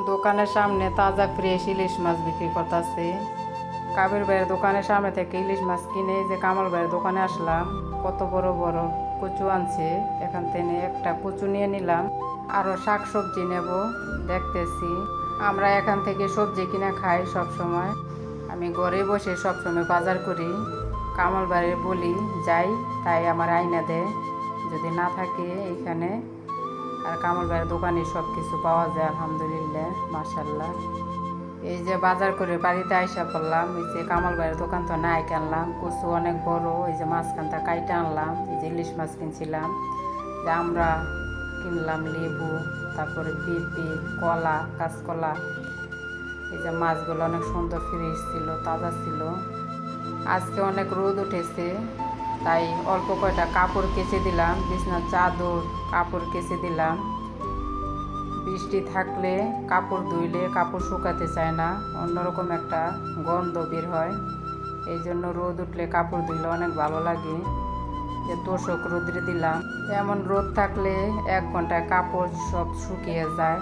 দোকানের সামনে তাজা ফ্রেশ ইলিশ মাছ বিক্রি করতেছে। কাবির ভাইয়ের দোকানের সামনে থেকে ইলিশ মাছ কিনে যে কামাল ভাইয়ের দোকানে আসলাম। কত বড় বড় কচু আনছে, এখান থেকে একটা কচু নিয়ে নিলাম। আরও শাক সবজি নেব, দেখতেছি। আমরা এখান থেকে সবজি কিনে খাই সব সময়। আমি ঘরে বসে সবসময় বাজার করি। কামাল ভাইয়ের বলি যাই, তাই আমার আইনা দেয় যদি না থাকে এইখানে। আর কামাল ভাইয়ের দোকানে সব কিছু পাওয়া যায় আলহামদুলিল্লাহ, মাশাল্লাহ। এই যে বাজার করে বাড়িতে আইসা পড়লাম। এই যে কামাল ভাইয়ের দোকান তো নাই আনলাম, কচু অনেক বড়। এই যে মাঝখানটা কাইটা আনলাম। এই যে ইলিশ মাছ কিনছিলাম, যে আমরা কিনলাম লেবু, তারপরে পেঁপে, কলা, কাঁচকলা। এই যে মাছগুলো অনেক সুন্দর ফ্রেশ ছিল, তাজা ছিল। আজকে অনেক রোদ উঠেছে, তাই অল্প কয়টা কাপড় কেচে দিলাম, বিছনার চাদর কাপড় কেচে দিলাম। বৃষ্টি থাকলে কাপড় ধুইলে কাপড় শুকাতে চায় না, অন্যরকম একটা গন্ধ বের হয়। এই জন্য রোদ উঠলে কাপড় ধুইলে অনেক ভালো লাগে। যে তোষক রোদ্রে দিলাম। এমন রোদ থাকলে 1 ঘন্টায় কাপড় সব শুকিয়ে যায়,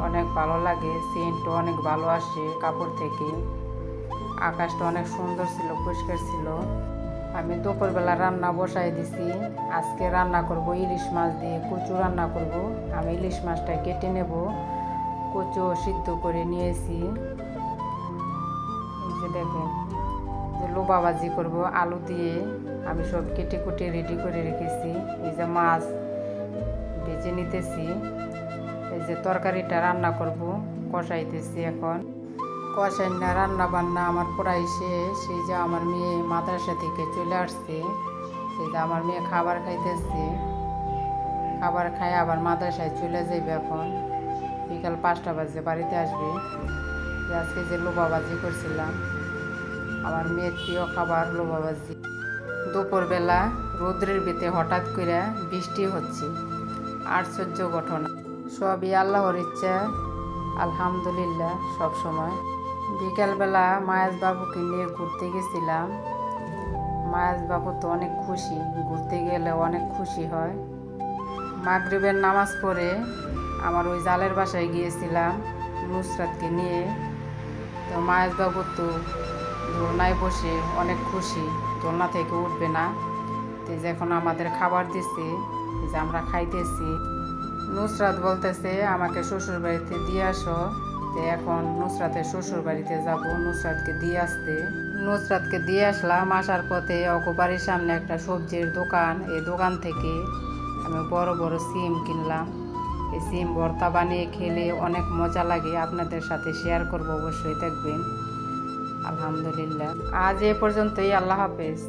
অনেক ভালো লাগে। সেন্টও অনেক ভালো আসে কাপড় থেকে। আকাশটা অনেক সুন্দর ছিল, পরিষ্কার ছিল। আমি দুপুরবেলা রান্না বসাই দিছি। আজকে রান্না করব ইলিশ মাছ দিয়ে কচু রান্না করব। আমি ইলিশ মাছটা কেটে নেব, কচু সিদ্ধ করে নিয়েছি। এই যে দেখেন, যে লোবা ভাজি করব আলু দিয়ে, আমি সব কেটে কুটে রেডি করে রেখেছি। এই যে মাছ ভেজে নিতেছি। এই যে তরকারিটা রান্না করব, কষাইতেছি এখন। কষাই না রান্না বান্না আমার প্রায় শেষ। সেই যে আমার মেয়ে মাদ্রাসা থেকে চলে আসছে। সেই যে আমার মেয়ে খাবার খাইতেছে, খাবার খাই আবার মাদ্রাসায় চলে যাবে। এখন বিকাল 5টা বাজে বাড়িতে আসবে। আজকে যে লোবা ভাজি করছিলাম, আমার মেয়ের প্রিয় খাবার লোবা ভাজি। দুপুরবেলা রৌদ্রের ভিতরে হঠাৎ করে বৃষ্টি হচ্ছে, আশ্চর্য ঘটনা। সবই আল্লাহর ইচ্ছা, আলহামদুলিল্লাহ। সব সময় বিকালবেলা মায়াজ বাবুকে নিয়ে ঘুরতে গেছিলাম। মায়াজ বাবু তো অনেক খুশি, ঘুরতে গেলে অনেক খুশি হয়। মাগরিবের নামাজ পড়ে আমার ওই জালের বাসায় গিয়েছিলাম নুসরাতকে নিয়ে। তো মায়াজ বাবু তো দোলনায় বসে অনেক খুশি, দোলনা থেকে উঠবে না। তো যে এখন আমাদের খাবার দিচ্ছে, যে আমরা খাইতেছি। নুসরাত বলতেছে আমাকে শ্বশুর বাড়িতে দিয়ে আসো। তো এখন নুসরাতের শ্বশুর বাড়িতে যাবো নুসরাতকে দিয়ে আসতে। নুসরাতকে দিয়ে আসলাম। আসার পথে অগো বাড়ির সামনে একটা সবজির দোকান, এই দোকান থেকে আমি বড় বড় সিম কিনলাম। এই সিম ভর্তা বানিয়ে খেলে অনেক মজা লাগে, আপনাদের সাথে শেয়ার করব, অবশ্যই দেখবেন। আলহামদুলিল্লাহ, আজ এ পর্যন্তই। আল্লাহ হাফেজ।